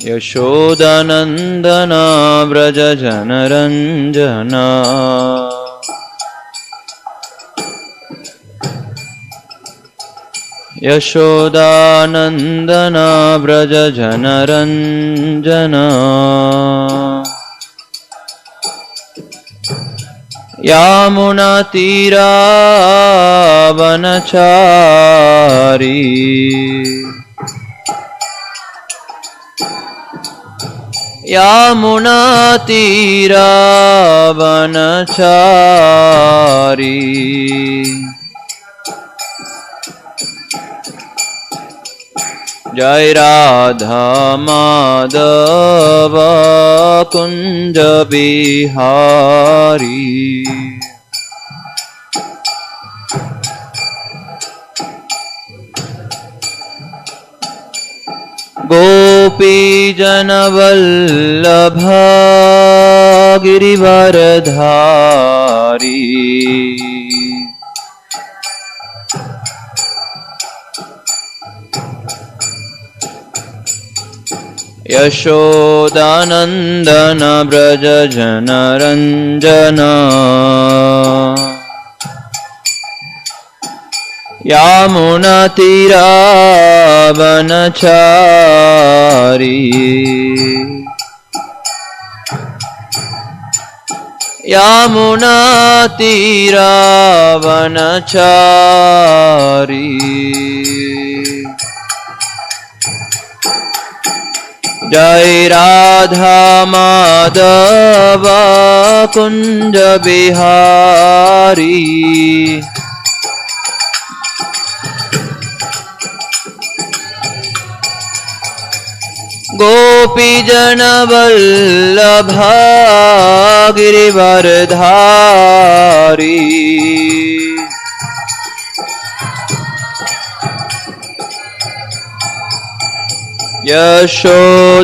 यशोदानन्दना व्रज जनरञ्जना यशोदानन्दना व्रज जनरञ्जना यामुनातीरावनचारी यामुनातीरावनचारी जय राधा माधव कुंज बिहारी गोपी जनवल्लभ गिरिवरधारी यशोदानन्दन व्रज जनरञ्जना यामुनातीरावनचारी यामुनातीरावनचारी जय राधा माधव कुंज बिहारी गोपी जनवल्लभ गिरिवरधारी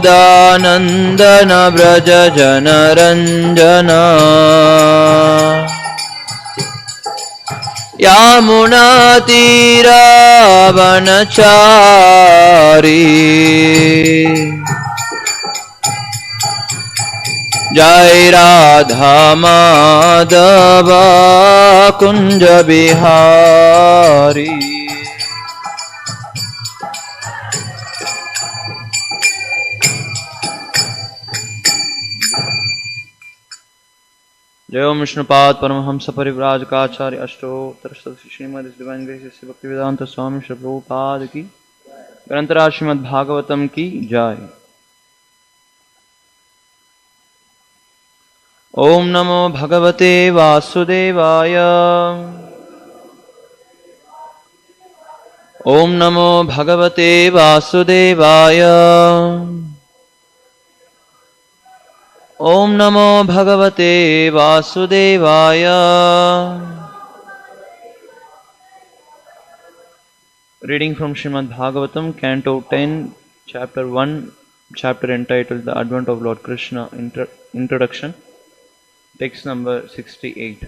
यशोदानन्दन व्रज जनरञ्जना यामुनातीरावनचारी जय राधा माधव कुंज बिहारी जय ओम विष्णुपाद परमहंस परिव्राजकाचार्य अष्टोत्तर श्रीमद् डिवाइन ग्रेस भक्तिवेदांत स्वामी श्री प्रभुपाद की ग्रंथराज श्रीमद् भागवतम की जय। ओम नमो भगवते वासुदेवाय। ओम नमो भगवते वासुदेवाय। ओम नमो भगवते वासुदेवाय। Reading from Srimad Bhagavatam, Canto 10, Chapter 1, chapter entitled The Advent of Lord Krishna, Introduction, text number 68.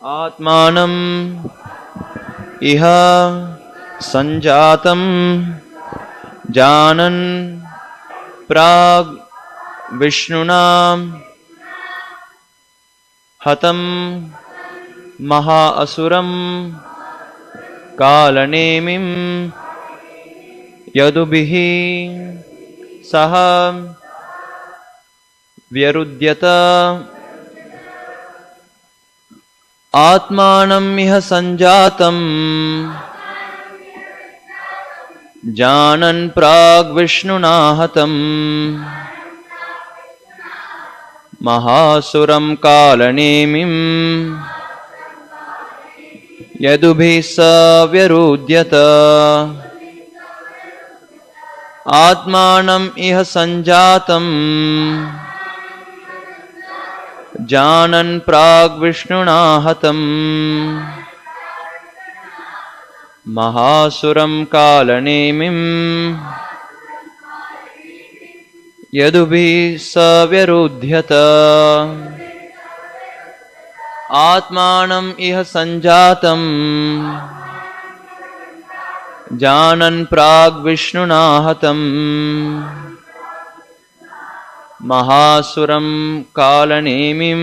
Atmanam iha sanjatam janan prag विष्णुनाम हतम महाअसुरम कालनेमिं यदुभिः सह व्यरुध्यत आत्मानं इह संजातं जानन् प्राग् विष्णुना हतम् महासुरं कालनेमिं यदुभिः स व्यरुध्यत आत्मानं इह संजातं जानन् प्राग् विष्णुना हतम् महासुरं कालनेमिं यदुभिः स व्यरुध्यत आत्मानं इह संजातं जानन् प्राग्विष्णुना हतं महासुरं कालनेमिं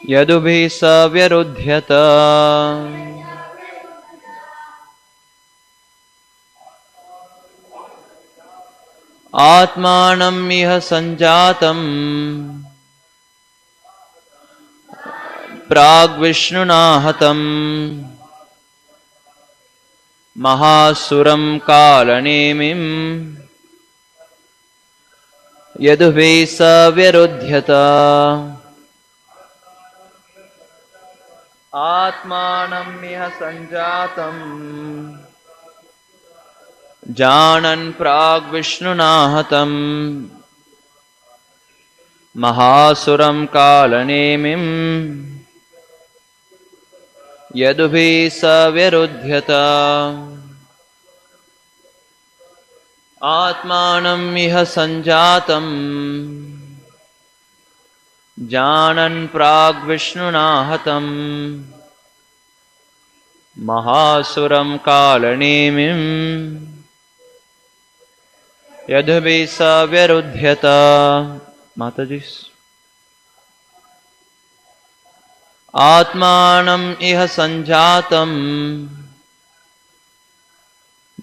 यदुभिः स व्यरुध्यत। आत्मानं इह संजातं प्राग्विष्णुना हतं महासुरं कालनेमिं यदुभिः स व्यरुध्यत। आत्मानं इह संजातं जानन् प्राग्विष्णुना हतं महासुरं कालनेमिं यदुभिः स व्यरुध्यत। आत्मानं इह संजातं जानन् प्राग्विष्णुना हतं महासुरं कालनेमिं यदुभिः स व्यरुध्यत। माताजी। आत्मानं इह संजातं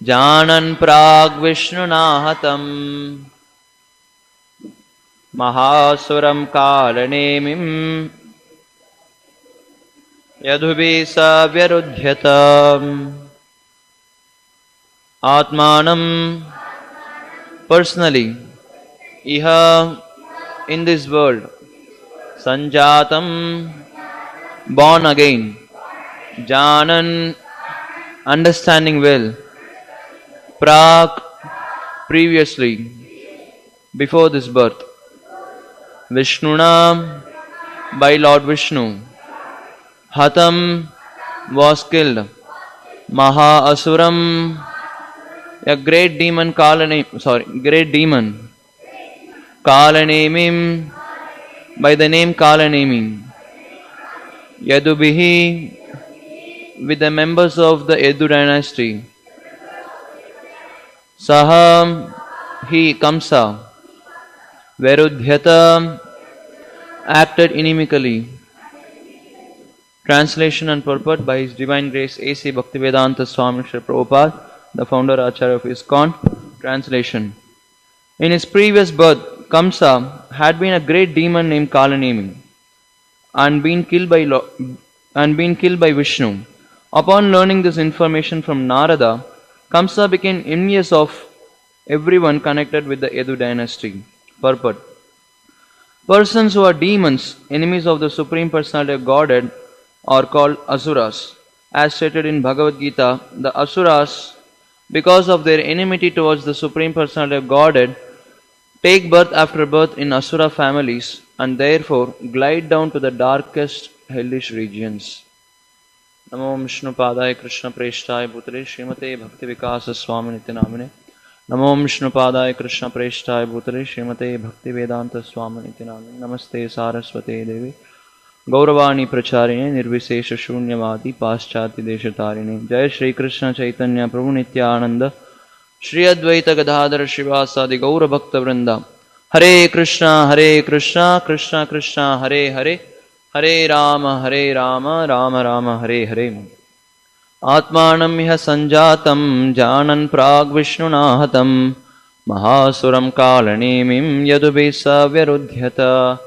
जानन् प्राग्विष्णुना हतं महासुरं कालनेमिं यदुभिः स व्यरुध्यत। आत्मानं personally iha in this world sanjatam born again janan understanding well prak previously before this birth Vishnuna by Lord Vishnu hatam was killed maha asuram a great demon Kalanemim by the name Kalanemi Yadubihi with the members of the Yadu dynasty Saham he Kamsa Verudhyata acted inimically. Translation and purport by His Divine Grace A.C. Bhaktivedanta Swami Srila Prabhupada, the founder Acharya of ISKCON. Translation. In his previous birth, Kamsa had been a great demon named Kalanemi and been killed by Vishnu. Upon learning this information from Narada, Kamsa became envious of everyone connected with the Yadu dynasty. Purport. Persons who are demons, enemies of the Supreme Personality of Godhead, are called Asuras. As stated in Bhagavad Gita, the Asuras, because of their enmity towards the Supreme Personality of Godhead, take birth after birth in Asura families and therefore glide down to the darkest hellish regions. Namo Vishnu Padaya Krishna Preshthaya Bhutale Srimate Bhakti Vikasa Swami Nityanamine. Namo Vishnu Padaya Krishna Preshthaya Bhutale Srimate Bhakti Vedanta Swami Nityanamine. Namaste Saraswate Devi Gauravani Pracharine Nirvisesha Shunyavadi Paschati Deshatarine. Jai Shri Krishna Chaitanya Prabhu Nityananda Shri Advaita Gadadhar Shivasadi Gaura Bhakta Vrinda. Hare Krishna Krishna Krishna Hare Hare Hare Rama Rama Rama Hare Hare. Atmanam iha sanjatam janan prag vishnuna hatam mahasuram kalanemim yadubesa vyarudhyata.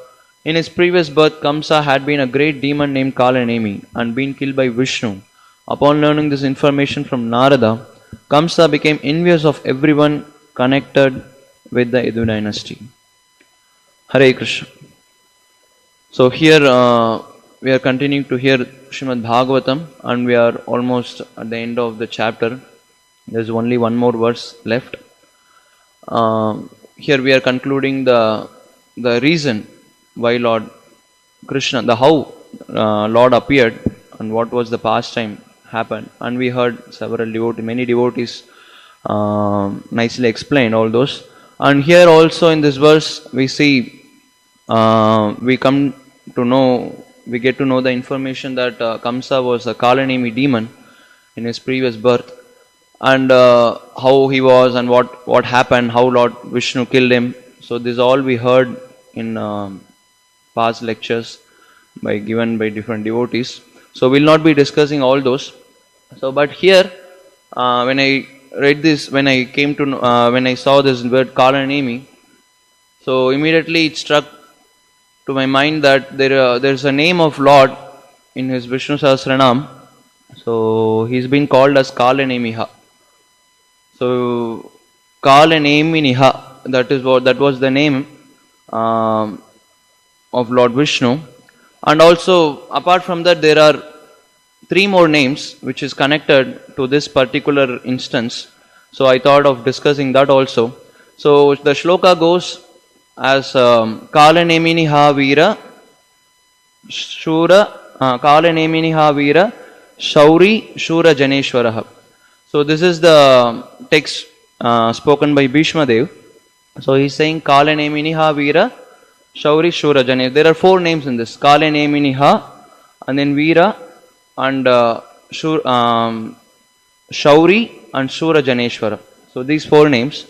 In his previous birth, Kamsa had been a great demon named Kalanemi and been killed by Vishnu. Upon learning this information from Narada, Kamsa became envious of everyone connected with the Yadu dynasty. Hare Krishna. So here we are continuing to hear Srimad Bhagavatam and we are almost at the end of the chapter. There is only one more verse left. Here we are concluding the reason why Lord Krishna, how Lord appeared and what was the pastime happened. And we heard many devotees nicely explain all those. And here also in this verse we see we come we get to know the information that Kamsa was a Kalanemi demon in his previous birth, and how he was and what happened, how Lord Vishnu killed him. So this all we heard in past lectures given by different devotees. So we'll not be discussing all those. So but here, when I read this, when I saw this word Kalanemi, so immediately it struck to my mind that there's a name of Lord in his Vishnu Sahasranam. So he's been called as Kalanemiha. So Kalanemiha, that was the name of Lord Vishnu. And also apart from that, there are three more names which is connected to this particular instance. So I thought of discussing that also. So the shloka goes as Kalanemiha Veera Kalanemiha Veera Shauri Shura Janeshwaraha. So this is the text spoken by Bhishma Dev. So he's saying Kalanemiha Veera Shauri Shura Janeshwara. There are four names in this: Kalanemiha, and then Veera, and Shauri and Shura Janeshwara. So these four names.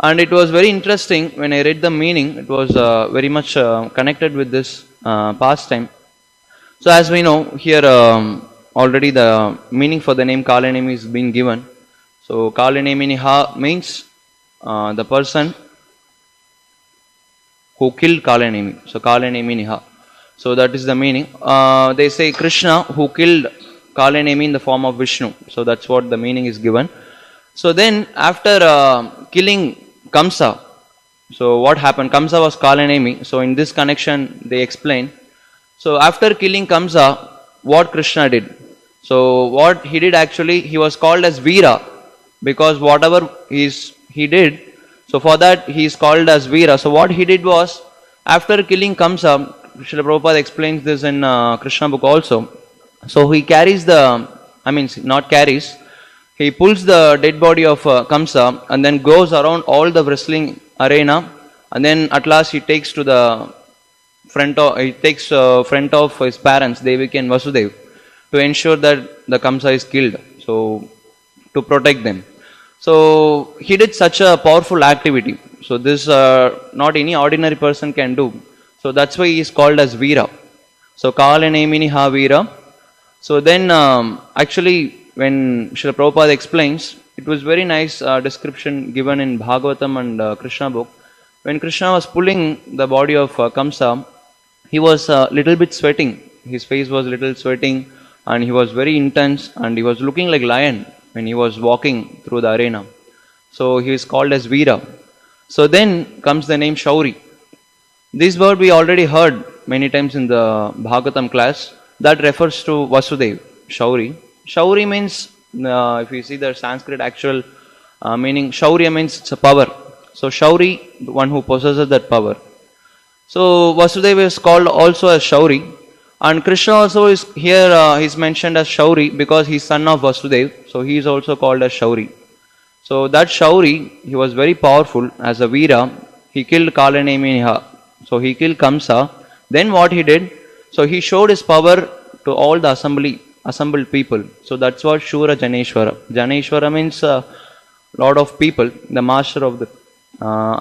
And it was very interesting when I read the meaning. It was very much connected with this pastime. So as we know here, already the meaning for the name Kalanemi is being given. So Kalanemiha means the person who killed Kalanemi. So Kalanemiha. So that is the meaning. They say Krishna who killed Kalanemi in the form of Vishnu. So that's what the meaning is given. So then after killing Kamsa, so what happened? Kamsa was Kalanemi. So in this connection they explain. So after killing Kamsa, what Krishna did? So what he did actually, he was called as Veera, because whatever he did, so for that he is called as Veera. So what he did was, after killing Kamsa, Srila Prabhupada explains this in Krishna book also. So he carries he pulls the dead body of Kamsa and then goes around all the wrestling arena, and then at last he takes to the front of his parents, Devaki and Vasudev, to ensure that the Kamsa is killed, so to protect them. So he did such a powerful activity. So this not any ordinary person can do. So that's why he is called as Veera. So Kalanemiha Veera. So then actually when Srila Prabhupada explains, it was very nice description given in Bhagavatam and Krishna book. When Krishna was pulling the body of Kamsa, he was a little bit sweating. His face was a little sweating, and he was very intense, and he was looking like lion when he was walking through the arena. So he is called as Veera. So then comes the name Shauri. This word we already heard many times in the Bhagavatam class. That refers to Vasudev, Shauri. Shauri means, if you see the Sanskrit actual meaning, Shaurya means it's a power. So Shauri, the one who possesses that power. So Vasudeva is called also as Shauri, and Krishna also is here. He's mentioned as Shauri because he's son of Vasudeva. So he is also called as Shauri. So that Shauri, he was very powerful as a Veera. He killed Kalanemiha. So he killed Kamsa. Then what he did? So he showed his power to all the assembled people. So that's what Shura Janeshwara. Janeshwara means Lord of people, the master of the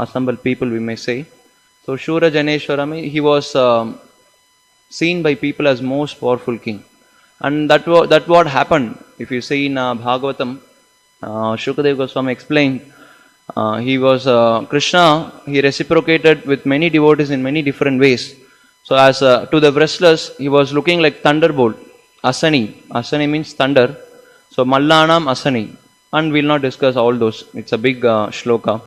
assembled people, we may say. So Shura Janeshwara means he was seen by people as most powerful king. And that what happened. If you see in Bhagavatam, Shukadeva Goswami explained, he was Krishna, he reciprocated with many devotees in many different ways. So as to the wrestlers, he was looking like thunderbolt. Asani means thunder. So Mallanam Asani. And we'll not discuss all those. It's a big shloka.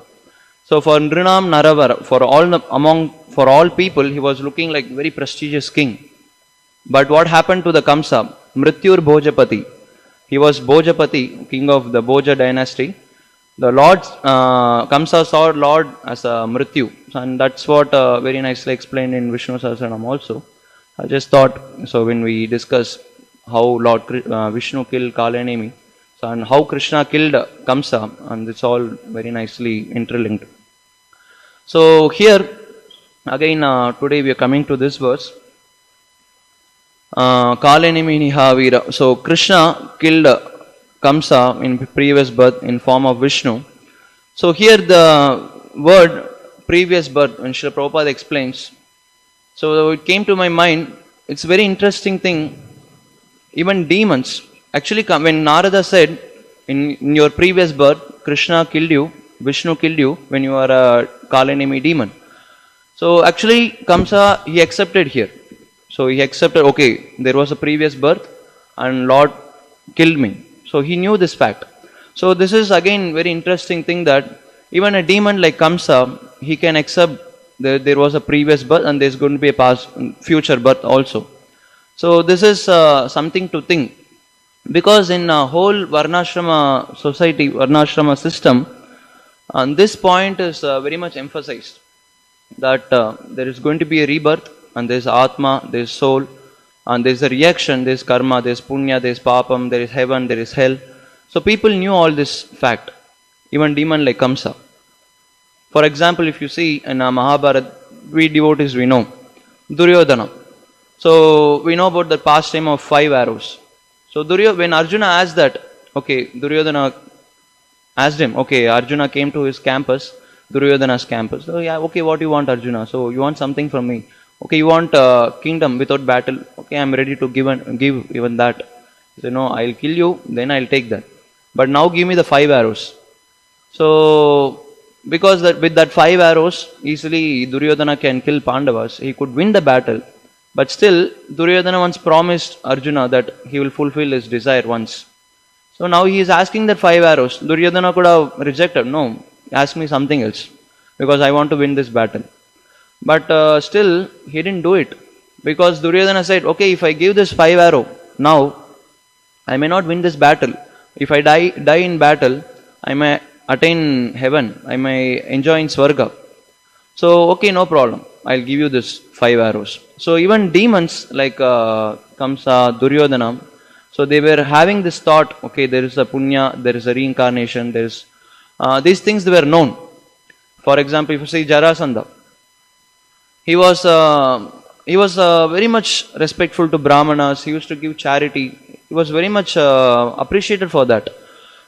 So for Nrinam Naravara, for all people, he was looking like very prestigious king. But what happened to the Kamsa? Mrityur Bhojapati. He was Bhojapati, king of the Bhoja dynasty. The Lord, Kamsa saw Lord as a Mrityu. And that's what very nicely explained in Vishnu Sahasranam also. I just thought, so when we discuss how Lord Vishnu killed Kalanemi, so and how Krishna killed Kamsa, and it's all very nicely interlinked. So here, again today we are coming to this verse. Kalenimi Nihavira. So Krishna killed Kamsa in previous birth in form of Vishnu. So here the word previous birth, when Srila Prabhupada explains, so it came to my mind, it's a very interesting thing. Even demons actually come, when Narada said, in your previous birth, Krishna killed you, Vishnu killed you when you are a Kalenimi demon. So actually Kamsa, he accepted here. So he accepted, okay, there was a previous birth and Lord killed me. So he knew this fact. So this is again very interesting thing, that even a demon like Kamsa, he can accept that there was a previous birth and there's going to be a past, future birth also. So this is something to think, because in a whole Varnashrama society, Varnashrama system, this point is very much emphasized, that there is going to be a rebirth, and there is Atma, there is soul, and there is a reaction, there is karma, there is punya, there is papam, there is heaven, there is hell. So people knew all this fact, even demon like Kamsa. For example, if you see in Mahabharata, we devotees, we know Duryodhana. So we know about the pastime of 5 arrows. So when Arjuna asked that, okay, Duryodhana asked him, okay, Arjuna came to his campus, Duryodhana's campus. So yeah, okay, what do you want, Arjuna? So you want something from me? Okay, you want kingdom without battle? Okay, I am ready to give even that. He said, no, I'll kill you, then I'll take that. But now give me the 5 arrows. So because with that 5 arrows, easily Duryodhana can kill Pandavas. He could win the battle. But still, Duryodhana once promised Arjuna that he will fulfill his desire once. So now he is asking that 5 arrows. Duryodhana could have rejected. No, ask me something else, because I want to win this battle. But still, he didn't do it, because Duryodhana said, okay, if I give this 5 arrow now, I may not win this battle. If I die in battle, I may attain heaven. I may enjoy in Swarga. So, okay, no problem. I'll give you this 5 arrows. So even demons like Kamsa, Duryodhana, so they were having this thought, okay, there is a punya, there is a reincarnation, there is these things they were known. For example, if you see Jarasandha, he was very much respectful to Brahmanas. He used to give charity. He was very much appreciated for that.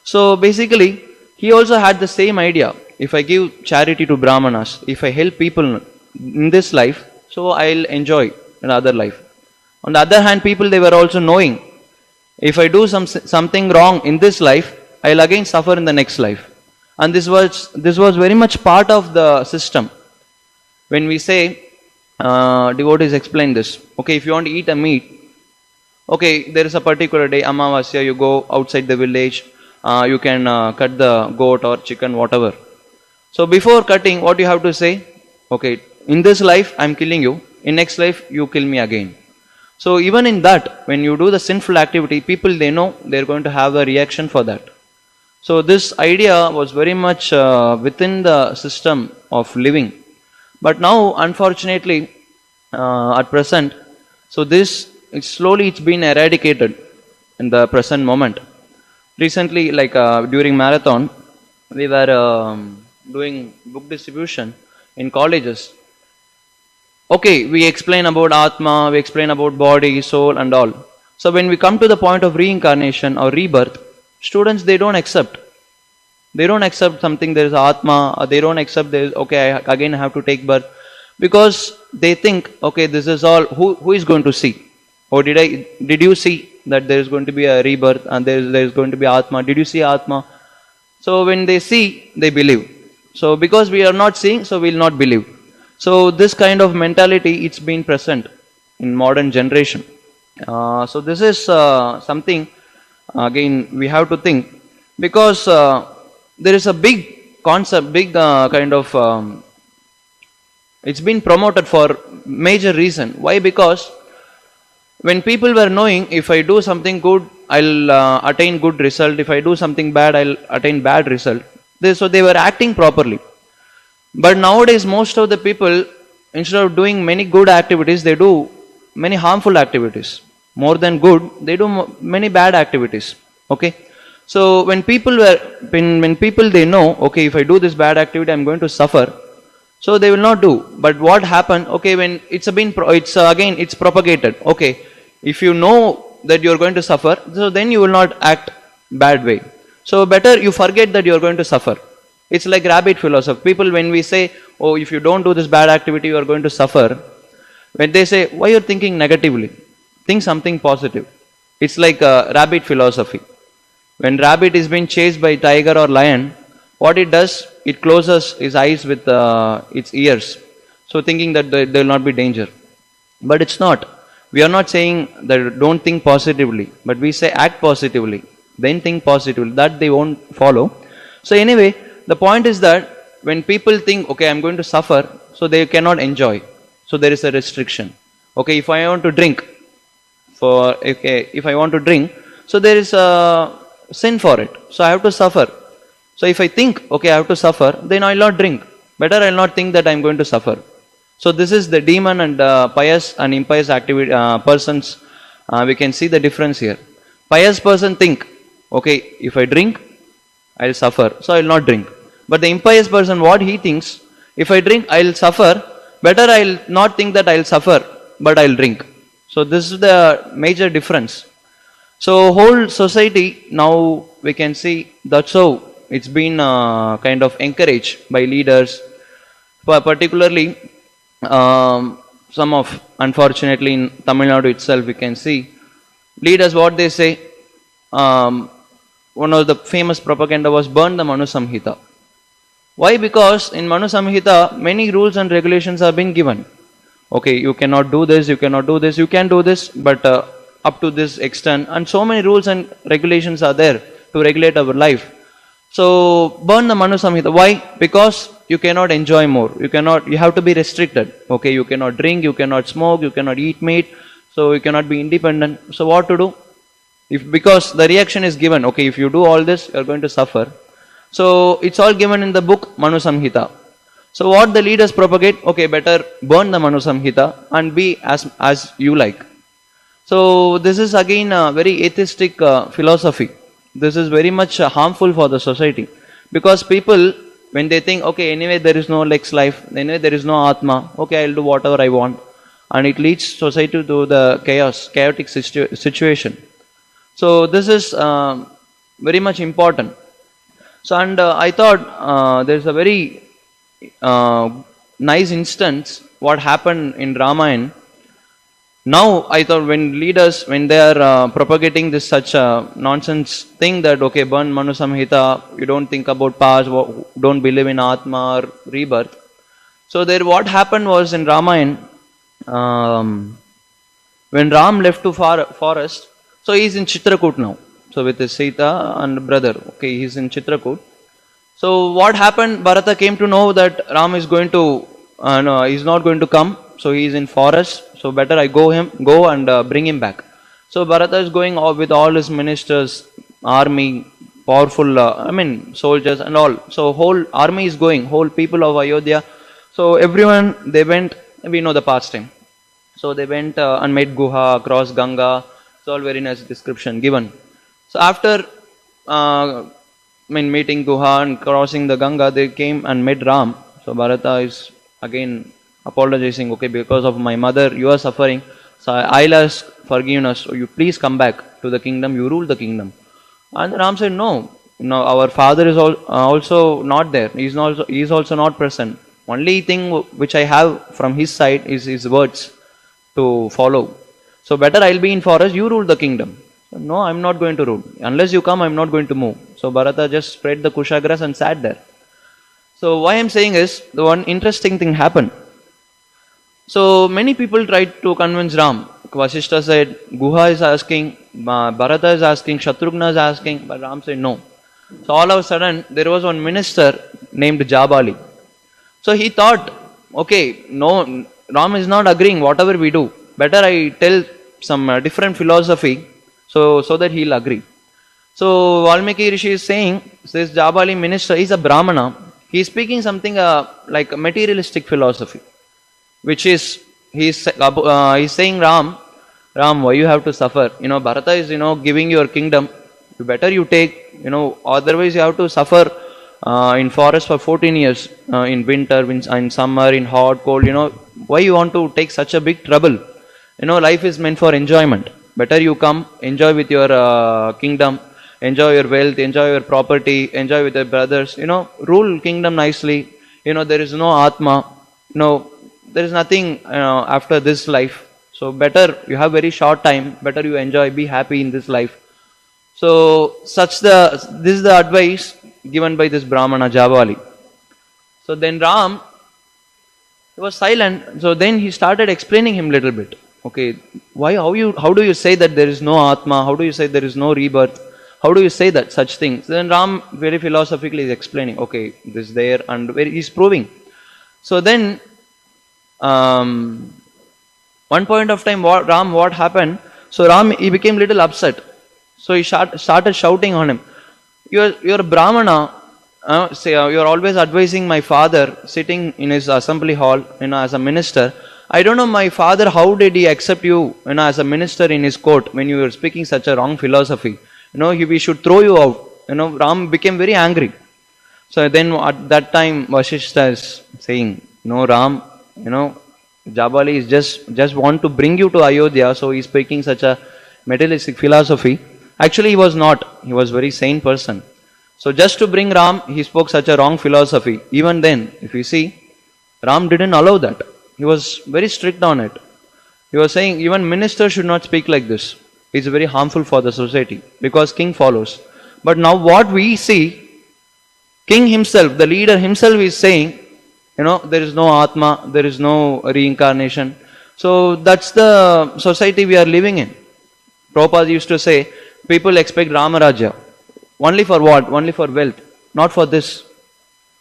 So basically, he also had the same idea. If I give charity to Brahmanas, if I help people in this life, so I'll enjoy in other life. On the other hand, people, they were also knowing, if I do something wrong in this life, I'll again suffer in the next life. And this was very much part of the system. When we say, devotees explain this, okay, if you want to eat a meat, okay, there is a particular day, Amavasya, you go outside the village, you can cut the goat or chicken, whatever. So before cutting, what you have to say, okay, in this life I'm killing you, in next life you kill me again. So even in that, when you do the sinful activity, people, they know they're going to have a reaction for that. So this idea was very much within the system of living. But now, unfortunately, at present, so this it's been eradicated in the present moment. Recently, like during marathon, we were doing book distribution in colleges. Okay, we explain about Atma, we explain about body, soul and all. So when we come to the point of reincarnation or rebirth, students, they don't accept. They don't accept something, there is Atma, or they don't accept there is, okay, I again have to take birth. Because they think, okay, this is all, who is going to see? Or did you see that there is going to be a rebirth and there is going to be Atma? Did you see Atma? So when they see, they believe. So because we are not seeing, so we will not believe. So this kind of mentality, it's been present in modern generation. So this is something, again, we have to think, because there is a big concept, big kind of, it's been promoted for major reason. Why? Because when people were knowing, if I do something good, I'll attain good result. If I do something bad, I'll attain bad result. So they were acting properly. But nowadays, most of the people, instead of doing many good activities, they do many harmful activities. More than good, they do many bad activities. Okay. So when people they know, okay, if I do this bad activity, I'm going to suffer. So they will not do. But what happened? Okay, when it's propagated. Okay, If you know that you are going to suffer, so then you will not act bad way. So better you forget that you are going to suffer. It's like rabbit philosophy. People, when we say, oh, if you don't do this bad activity, you are going to suffer. When they say, why you're thinking negatively? Think something positive. It's like a rabbit philosophy. When rabbit is being chased by tiger or lion, what it does, it closes its eyes with its ears. So thinking that there will not be danger. But it's not. We are not saying that don't think positively, but we say act positively, then think positively. That they won't follow. So anyway, the point is that when people think, okay, I'm going to suffer, so they cannot enjoy. So there is a restriction. Okay, if I want to drink, if I want to drink, so there is a sin for it. So I have to suffer. So if I think, okay, I have to suffer, then I will not drink. Better I will not think that I am going to suffer. So this is the demon and pious and impious activity persons. We can see the difference here. Pious person think, okay, if I drink, I will suffer, so I will not drink. But the impious person, what he thinks, if I drink, I will suffer. Better I will not think that I will suffer, but I will drink. So this is the major difference. So whole society now we can see that's how it's been kind of encouraged by leaders, particularly some of, unfortunately in Tamil Nadu itself we can see leaders what they say. One of the famous propaganda was burn the Manu Samhita. Why? Because in Manu Samhita many rules and regulations have been given. Okay, you cannot do this, you cannot do this, you can do this, but up to this extent, and so many rules and regulations are there to regulate our life. So burn the Manu Samhita. Why? Because you cannot enjoy more. You have to be restricted. Okay, you cannot drink, you cannot smoke, you cannot eat meat, so you cannot be independent. So what to do? Because the reaction is given, okay, if you do all this, you are going to suffer. So it's all given in the book Manu Samhita. So what the leaders propagate, okay, better burn the Manu Samhita and be as you like. So this is again a very atheistic philosophy. This is very much harmful for the society. Because people, when they think, okay, anyway there is no next life, anyway there is no Atma, okay, I'll do whatever I want. And it leads society to the chaotic situation. So this is very much important. So and I thought there's a very nice instance what happened in Ramayana. Now I thought when leaders, when they are propagating this such a nonsense thing that okay, burn Manu Samhita, you don't think about past, don't believe in Atma or rebirth. So there what happened was in Ramayana, when Ram left to forest, so he is in Chitrakoot now. So with his Sita and brother, okay, he is in Chitrakoot. So what happened? Bharata came to know that Ram is going to, no, he is not going to come. So he is in forest. So better I go and bring him back. So Bharata is going with all his ministers, army, powerful, soldiers and all. So whole army is going, whole people of Ayodhya. So everyone, they went, we know the pastime. So they went and made Guha across Ganga. It's all very nice description given. So after meeting Guha and crossing the Ganga, they came and met Ram. So Bharata is again apologizing, okay, because of my mother, you are suffering. So I'll ask forgiveness. So you please come back to the kingdom, you rule the kingdom. And Ram said, no, our father is also not there. He is also not present. Only thing which I have from his side is his words to follow. So better I'll be in forest, you rule the kingdom. No, I'm not going to rule. Unless you come, I'm not going to move. So Bharata just spread the kusha grass and sat there. So why I'm saying is, the one interesting thing happened. So many people tried to convince Ram. Vasishta said, Guha is asking, Bharata is asking, Shatrughna is asking, but Ram said no. So all of a sudden, there was one minister named Jabali. So he thought, okay, no, Ram is not agreeing, whatever we do. Better I tell some different philosophy, so that he'll agree. So Valmiki Rishi is saying, says Jabali minister is a Brahmana. He is speaking something like a materialistic philosophy, which is, he's saying Ram, why you have to suffer? Bharata is, giving your kingdom. Better you take, otherwise you have to suffer in forest for 14 years, in winter, in summer, in hot, cold, why you want to take such a big trouble? Life is meant for enjoyment. Better you come, enjoy with your kingdom, enjoy your wealth, enjoy your property, enjoy with your brothers. Rule kingdom nicely. There is no Atma. There is nothing after this life. So better you have very short time. Better you enjoy, be happy in this life. So this is the advice given by this Brahmana Jabali. So then Ram, he was silent. So then he started explaining him little bit. Okay, how do you say that there is no Atma? How do you say there is no rebirth? How do you say that such things? Then Ram very philosophically is explaining. Okay, this there, and he's proving. So then, one point of time, what happened? So Ram, he became little upset. So he started shouting on him. You're a Brahmana. You're always advising my father sitting in his assembly hall, as a minister. I don't know my father, how did he accept you, as a minister in his court when you were speaking such a wrong philosophy? We should throw you out. Ram became very angry. So then at that time, Vasishtha is saying, Ram, Jabali is just want to bring you to Ayodhya, so he's speaking such a materialistic philosophy. Actually, he was not. He was very sane person. So just to bring Ram, he spoke such a wrong philosophy. Even then, if you see, Ram didn't allow that. He was very strict on it. He was saying even ministers should not speak like this. It's very harmful for the society because king follows. But now what we see, king himself, the leader himself is saying, there is no Atma, there is no reincarnation. So that's the society we are living in. Prabhupada used to say, people expect Ramarajya. Only for what? Only for wealth. Not for this.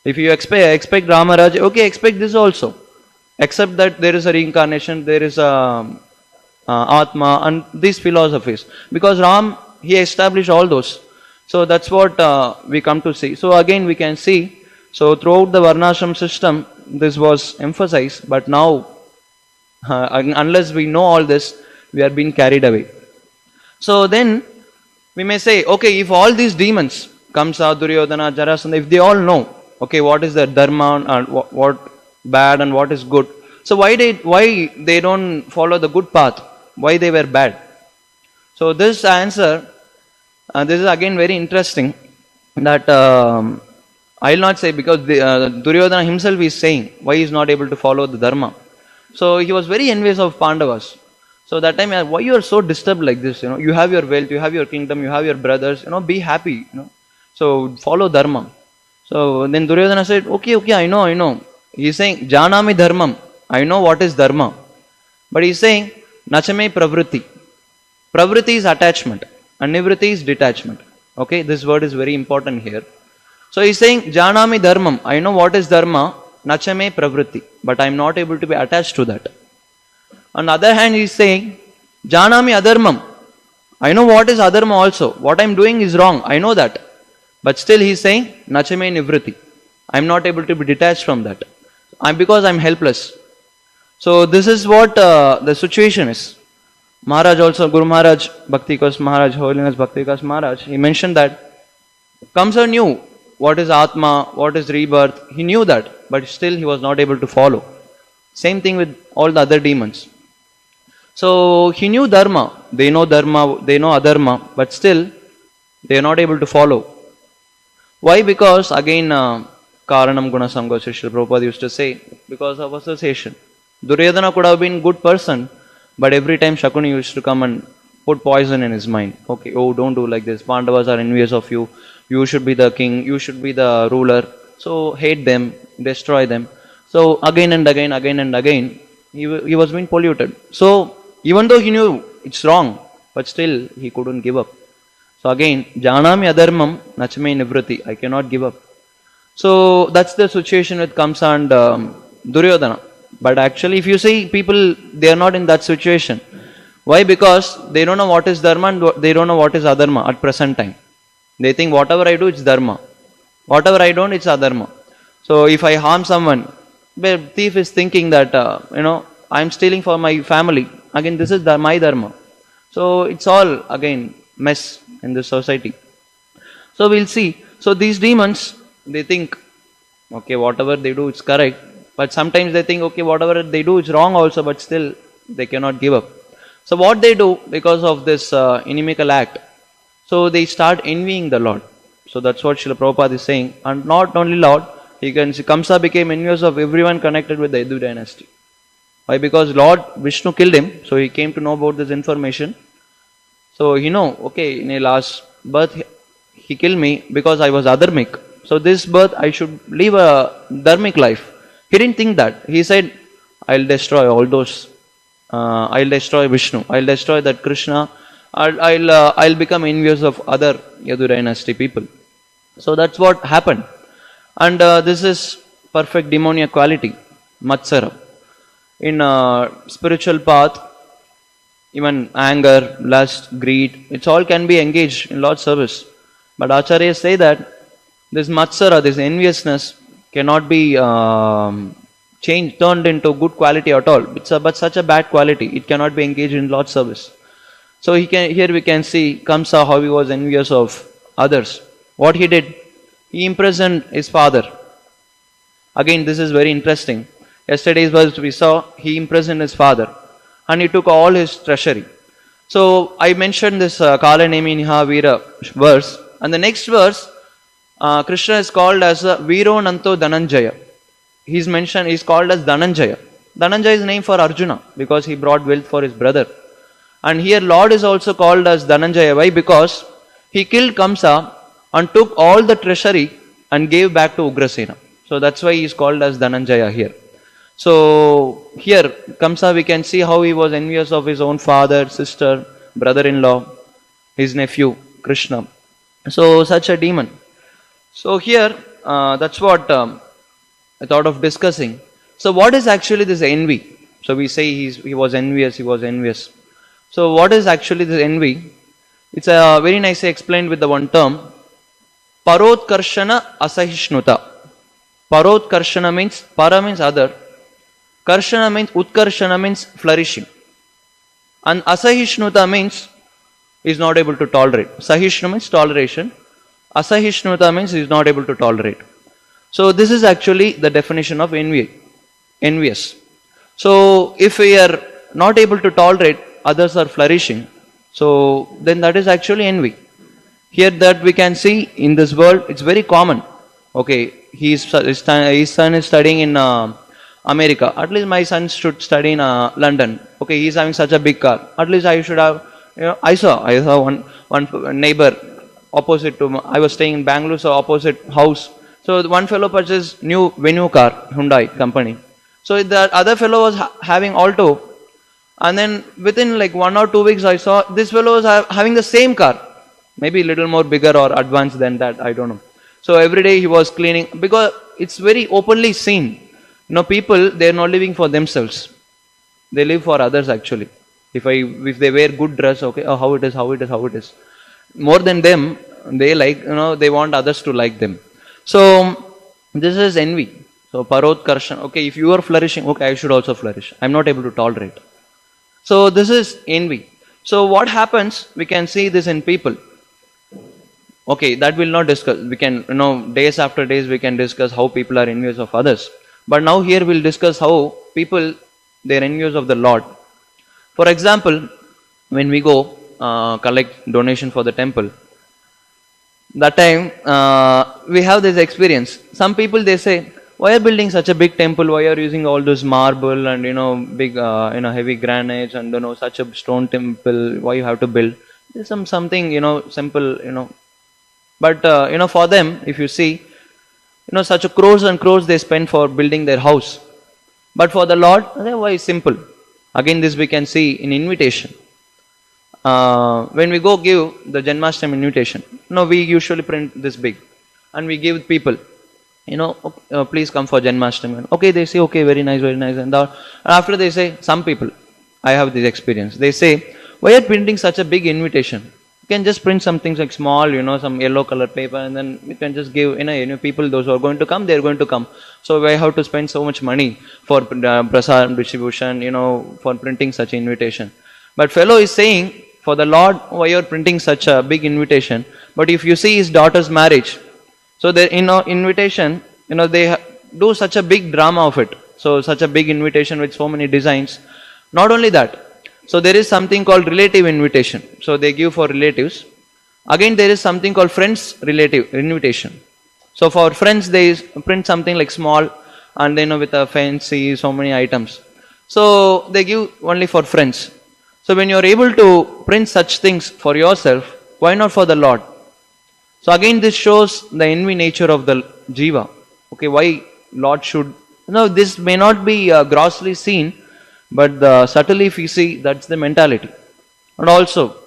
If you expect Ramarajya, okay, expect this also. Except that there is a reincarnation, there is a Atma and these philosophies. Because Ram, he established all those. So that's what we come to see. So again we can see, so throughout the Varnashram system, this was emphasized. But now, unless we know all this, we are being carried away. So then, we may say, okay, if all these demons, Kamsa, Duryodhana, Jarasandha, if they all know, okay, what is the dharma and what bad and what is good. So why they don't follow the good path? Why they were bad? So this answer, this is again very interesting. That I will not say because Duryodhana himself is saying why he is not able to follow the dharma. So he was very envious of Pandavas. So that time, why you are so disturbed like this? You have your wealth, you have your kingdom, you have your brothers. Be happy. So follow dharma. So then Duryodhana said, okay, I know. He is saying, Janami dharmam. I know what is dharma. But he is saying, Nachame pravritti. Pravritti is attachment. And nivritti is detachment. Okay, this word is very important here. So he is saying, Janami dharmam. I know what is dharma. Nachame pravritti. But I am not able to be attached to that. On the other hand, he is saying, Janami adharmam. I know what is adharma also. What I am doing is wrong. I know that. But still he is saying, Nachame nivritti. I am not able to be detached from that. Because I am helpless. So this is what the situation is. Maharaj also, Guru Maharaj, Bhakti Vikas Maharaj, Holiness Bhakti Vikas Maharaj, he mentioned that Kamsa knew what is Atma, what is rebirth. He knew that, but still he was not able to follow. Same thing with all the other demons. So he knew Dharma, they know Adharma, but still they are not able to follow. Why? Because again, Karanam Guna Sangha, Srila Prabhupada used to say, because of association. Duryodhana could have been good person, but every time Shakuni used to come and put poison in his mind. Okay, don't do like this. Pandavas are envious of you. You should be the king. You should be the ruler. So hate them, destroy them. So again and again, he was being polluted. So even though he knew it's wrong, but still he couldn't give up. So again, Janami adharmam nachame nivrati. I cannot give up. So that's the situation with Kamsa and Duryodhana. But actually, if you see people, they are not in that situation. Why? Because they don't know what is dharma and they don't know what is adharma at present time. They think whatever I do, it's dharma. Whatever I don't, it's adharma. So if I harm someone, the thief is thinking that, I'm stealing for my family. Again, this is my dharma. So it's all, again, mess in this society. So we'll see. So these demons, they think, okay, whatever they do, it's correct. But sometimes they think, okay, whatever they do is wrong also, but still they cannot give up. So what they do because of this inimical act, so they start envying the Lord. So that's what Srila Prabhupada is saying. And not only Lord, he can see Kamsa became envious of everyone connected with the Yadu dynasty. Why? Because Lord Vishnu killed him, so he came to know about this information. So okay, in a last birth he killed me because I was adharmic. So this birth I should live a dharmic life. He didn't think that. He said, I'll destroy all those. I'll destroy Vishnu. I'll destroy that Krishna. I'll become envious of other Yadu dynasty people. So that's what happened. And this is perfect demoniac quality, Matsara. In spiritual path, even anger, lust, greed, it all can be engaged in Lord's service. But Acharyas say that this Matsara, this enviousness, cannot be turned into good quality at all. It's but such a bad quality. It cannot be engaged in Lord's service. So here we can see Kamsa, how he was envious of others. What he did, he imprisoned his father. Again, this is very interesting. Yesterday's verse we saw, he imprisoned his father and he took all his treasury. So I mentioned this Kala Nemi Niha Veera verse, and the next verse, Krishna is called as Veero Nanto Dhananjaya. He's called as Dhananjaya. Dhananjaya is named for Arjuna because he brought wealth for his brother. And here Lord is also called as Dhananjaya. Why? Because he killed Kamsa and took all the treasury and gave back to Ugrasena. So that's why he is called as Dhananjaya here. So here Kamsa, we can see how he was envious of his own father, sister, brother-in-law, his nephew Krishna. So such a demon. So here that's what I thought of discussing. So what is actually this envy? So we say he was envious. So what is actually this envy? It's very nicely explained with the one term, Parotkarshana Asahishnuta. Parotkarshana means, para means other, Karshana means, Utkarshana means flourishing. And Asahishnuta means he is not able to tolerate. Sahishnu means toleration. Asahishnuta means he is not able to tolerate. So this is actually the definition of envious. So if we are not able to tolerate, others are flourishing, so then that is actually envy. Here that we can see in this world, it's very common. Okay, his son is studying in America. At least my son should study in London. Okay, he is having such a big car. At least I should have. I saw one neighbor opposite to. I was staying in Bangalore, so opposite house. So one fellow purchased new Venue car, Hyundai company. So the other fellow was having Alto. And then within like 1 or 2 weeks, I saw this fellow was having the same car. Maybe a little more bigger or advanced than that, I don't know. So every day he was cleaning, because it's very openly seen. People, they are not living for themselves. They live for others actually. If they wear good dress, okay, how it is. More than them, they like, they want others to like them. So this is envy. So Parotkarshan, okay, if you are flourishing, okay, I should also flourish. I'm not able to tolerate. So this is envy. So what happens, we can see this in people. Okay, that we'll not discuss. We can, days after days we can discuss how people are envious of others. But now here we'll discuss how people, they are envious of the Lord. For example, when we go collect donation for the temple, that time we have this experience. Some people, they say, why are you building such a big temple? Why are you using all this marble and big heavy granites and such a stone temple? Why you have to build? There's something simple. But for them, if you see, such a crores and crores they spend for building their house. But for the Lord, why simple? Again, this we can see in invitation. When we go give the Janmashtami invitation, we usually print this big and we give people. Please come for Janmashtami. Okay, they say, okay, very nice. And after they say, some people, I have this experience. They say, why are you printing such a big invitation? You can just print something like small, some yellow color paper, and then you can just give, people, those who are going to come, they are going to come. So why have to spend so much money for prasad distribution, for printing such invitation? But fellow is saying, for the Lord, why you are printing such a big invitation? But if you see his daughter's marriage, so the invitation, they do such a big drama of it. So such a big invitation with so many designs. Not only that, So there is something called relative invitation. So they give for relatives. Again, there is something called friends relative invitation. So for friends, they print something like small, and then with a fancy so many items. So they give only for friends. So when you are able to print such things for yourself, why not for the Lord? So again, this shows the envy nature of the jiva. Okay, why Lord should? No, this may not be grossly seen, but subtly if you see, that's the mentality. And also,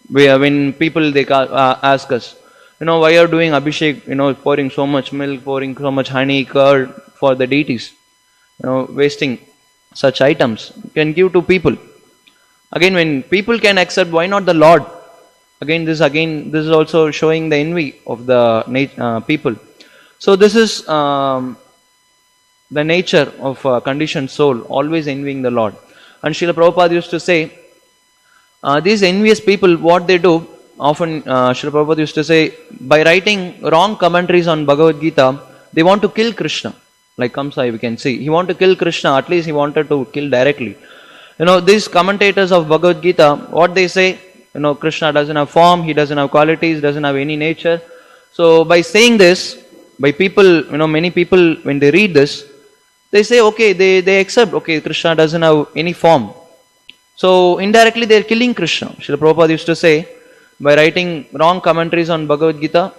when people they ask us, why are you doing abhishek? Pouring so much milk, pouring so much honey, curd for the deities. Wasting such items. You can give to people. Again, when people can accept, why not the Lord? Again, this is also showing the envy of the people. So this is the nature of a conditioned soul, always envying the Lord. And Srila Prabhupada used to say, these envious people, what they do, often Srila Prabhupada used to say, by writing wrong commentaries on Bhagavad Gita, they want to kill Krishna. Like Kamsa, we can see. He wanted to kill Krishna, at least he wanted to kill directly. These commentators of Bhagavad Gita, what they say, Krishna doesn't have form, he doesn't have qualities, doesn't have any nature. So by saying this, by people, many people, when they read this, they say, okay, they accept, okay, Krishna doesn't have any form. So indirectly they are killing Krishna. Srila Prabhupada used to say, by writing wrong commentaries on Bhagavad Gita,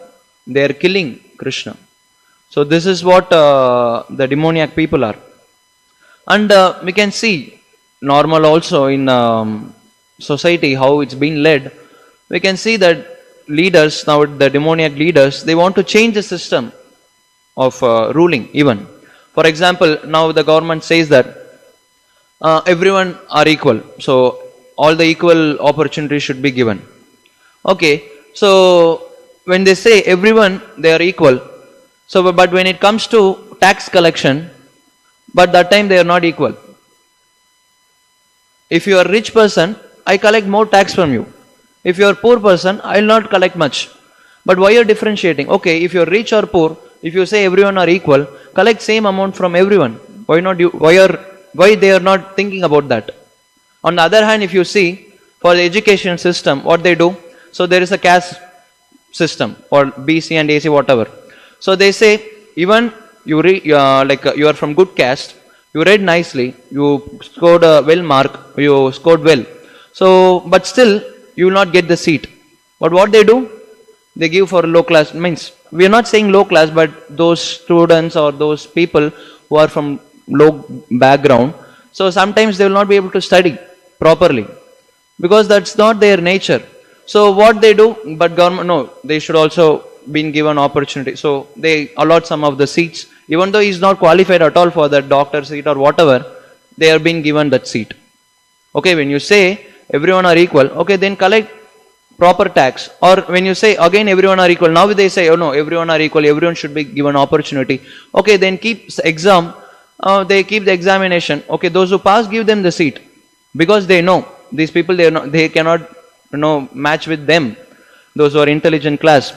they are killing Krishna. So this is what the demoniac people are. And we can see normal also in society, how it's been led. We can see that leaders, now the demoniac leaders, they want to change the system of ruling even. For example, now the government says that everyone are equal. So all the equal opportunities should be given. Okay, so when they say everyone, they are equal. So but when it comes to tax collection, but that time they are not equal. If you are a rich person, I collect more tax from you. If you are a poor person, I will not collect much. But why are you differentiating? Okay, if you are rich or poor, if you say everyone are equal, collect same amount from everyone. Why not you? Why they are not thinking about that? On the other hand, if you see for the education system, what they do, so there is a caste system or BC and AC whatever. So they say even you you are from good caste, you read nicely, you scored a well mark, you scored well. So but still you will not get the seat. But what they do? They give for low class. Means we are not saying low class, but those students or those people who are from low background. So sometimes they will not be able to study properly because that's not their nature. So what they do? But government, no, they should also been given opportunity. So they allot some of the seats, even though he is not qualified at all for that doctor seat or whatever. They are being given that seat. Okay, when you say everyone are equal, okay, then collect proper tax. Or when you say again everyone are equal, now they say, oh no, everyone are equal, everyone should be given opportunity. Okay, then keep exam. They keep the examination. Okay, those who pass, give them the seat, because they know these people, they cannot match with them, those who are intelligent class.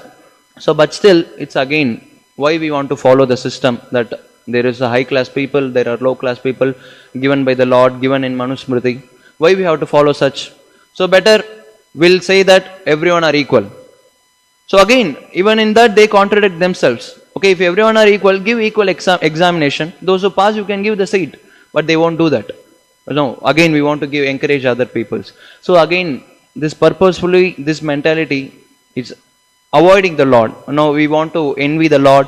So but still it's again why we want to follow the system, that there is a high class people, there are low class people given by the Lord, given in Manusmriti. Why we have to follow such? So better we'll say that everyone are equal. So again, even in that they contradict themselves. Okay, if everyone are equal, give equal examination. Those who pass, you can give the seat, but they won't do that. No, again we want to encourage other peoples. So again, this purposefully, this mentality is avoiding the Lord. No, we want to envy the Lord,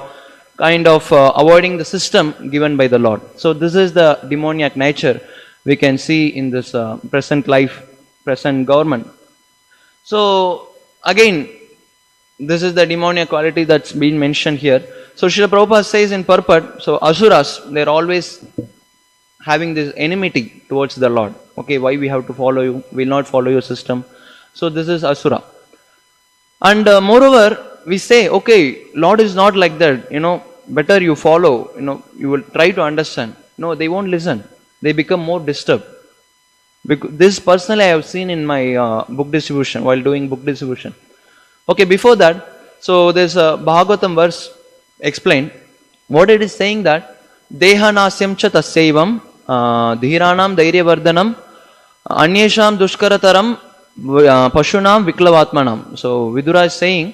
kind of avoiding the system given by the Lord. So this is the demoniac nature we can see in this present life, present government. So again, this is the demoniac quality that's been mentioned here. So Srila Prabhupada says in purport, so asuras, they're always having this enmity towards the Lord. Okay, why we have to follow you? We'll not follow your system. So this is asura. And moreover, we say, okay, Lord is not like that. Better you follow. You will try to understand. No, they won't listen. They become more disturbed. Because this personally I have seen in my book distribution, while doing book distribution. Okay, before that, so there's a Bhagavatam verse explained. What it is saying that Deha nasyam cha tasyavam dhiranam dhairyavardhanam Anyesham dushkarataram pashunam viklavatmanam. So Vidura is saying,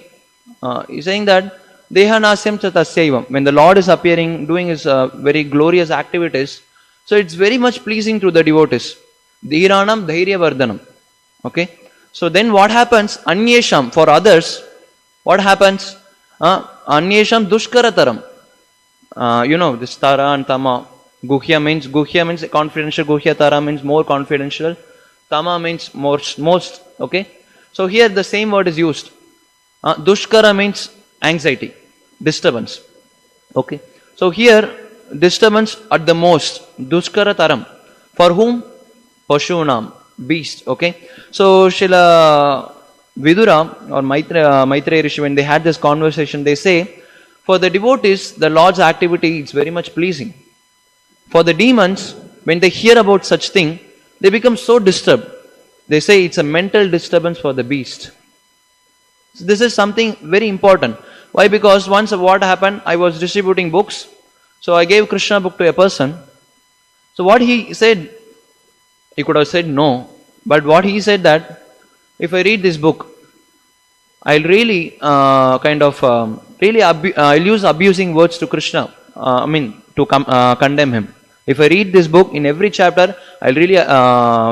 he's saying that Dehanasyam chatasyaivam. When the Lord is appearing, doing his very glorious activities, so it's very much pleasing to the devotees. Dhiranam dhairya vardhanam. Okay. So then what happens? Anyesham, for others, what happens? Anyesham dushkarataram. This Tara and Tama. Guhya means confidential. Guhya Tara means more confidential. Tama means most. Okay. So here the same word is used. Dushkara means anxiety, disturbance. Okay. So here disturbance at the most. Dushkara taram. For whom? Pashunam, beast. Okay. So Srila Vidura or Maitreya Rishi, when they had this conversation, they say, for the devotees, the Lord's activity is very much pleasing. For the demons, when they hear about such thing, they become so disturbed. They say it's a mental disturbance for the beast. So this is something very important. Why? Because once what happened, I was distributing books. So I gave Krishna book to a person. So what he said, he could have said no. But what he said that, if I read this book, I'll really I'll use abusing words to Krishna. To condemn him. If I read this book, in every chapter, I'll really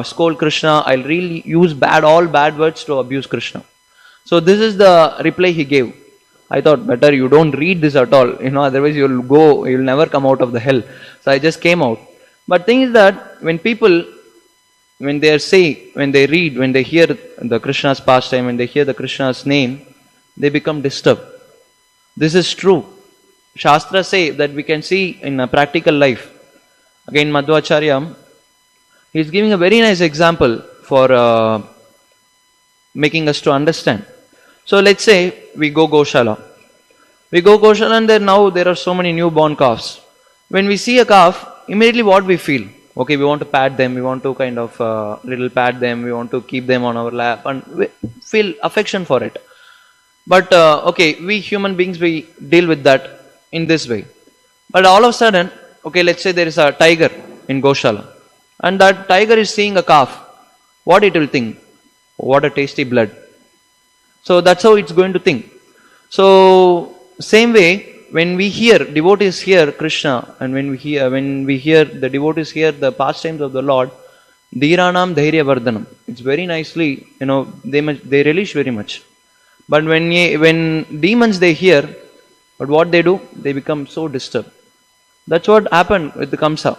scold Krishna. I'll really use all bad words to abuse Krishna. So this is the reply he gave. I thought, better you don't read this at all. Otherwise you'll never come out of the hell. So I just came out. But thing is that when people, when they read, when they hear the Krishna's pastime, when they hear the Krishna's name, they become disturbed. This is true. Shastra say that we can see in a practical life. Again, Madhvacharya, he is giving a very nice example for making us to understand. So let's say we go Goshala. And there are so many newborn calves. When we see a calf, immediately what we feel? Okay, we want to pat them, we want to kind of little pat them, we want to keep them on our lap and we feel affection for it. But we human beings, we deal with that in this way. But all of a sudden, let's say there is a tiger in Goshala and that tiger is seeing a calf. What it will think? What a tasty blood. So that's how it's going to think. So same way, when we hear, devotees hear Krishna, and when we hear the devotees hear the pastimes of the Lord, Dhiranam dhairya vardhanam. It's very nicely, they relish very much. But when demons they hear, but what they do? They become so disturbed. That's what happened with the Kamsa.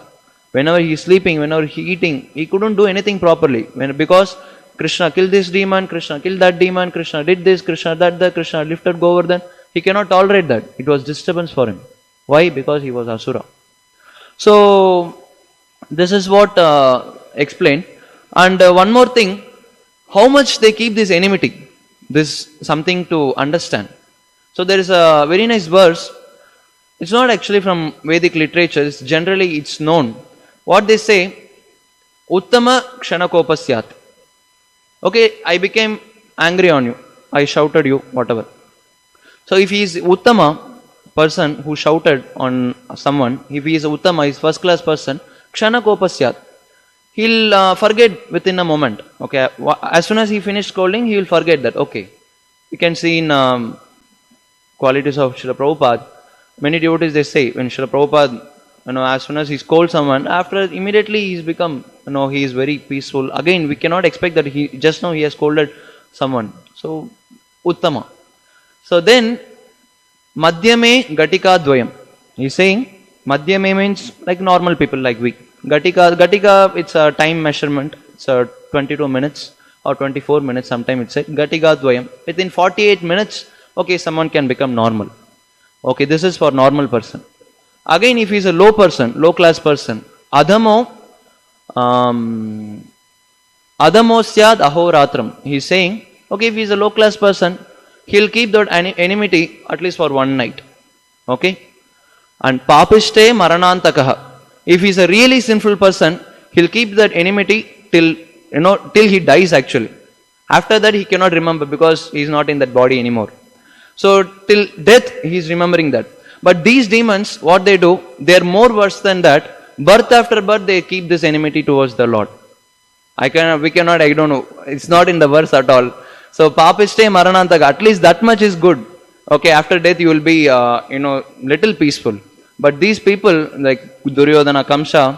Whenever he is sleeping, whenever he eating, he couldn't do anything properly. Because Krishna killed this demon, Krishna killed that demon, Krishna did this, Krishna that, Krishna lifted Govardhan. He cannot tolerate that. It was disturbance for him. Why? Because he was Asura. So, this is what explained. And one more thing, how much they keep this enmity. This something to understand. So there is a very nice verse. It's not actually from Vedic literature. It's known. What they say, Uttama kshanakopasyaat. Okay, I became angry on you. I shouted you, whatever. So if he is Uttama, person who shouted on someone, if he is Uttama, he is first class person, kshanakopasyaat. He'll forget within a moment. Okay, as soon as he finished scolding, he will forget that. Okay, you can see in qualities of Srila Prabhupada, many devotees they say, when Srila Prabhupada, as soon as he scolds someone, after immediately he's become, he is very peaceful. Again, we cannot expect that he has scolded someone. So, Uttama. So then, Madhyame Gatika Dvayam. He's saying, Madhyame means like normal people like we. Gatika, it's a time measurement. It's 22 minutes or 24 minutes, sometime it's said. Gatika Dvayam. Within 48 minutes, someone can become normal. Okay, this is for normal person. Again, if he is a low person, low class person, Adhamo syad ahoratram. He is saying, if he is a low class person, he'll keep that enmity at least for one night. Okay? And papishte maranantakaha. If he is a really sinful person, he'll keep that enmity till he dies actually. After that he cannot remember because he is not in that body anymore. So till death he is remembering that. But these demons, what they do, they are more worse than that. Birth after birth they keep this enmity towards the Lord. We cannot, I don't know. It's not in the verse at all. So papiste maranantaka, at least that much is good. Okay, after death you will be, little peaceful. But these people like Duryodhana, Kamsa,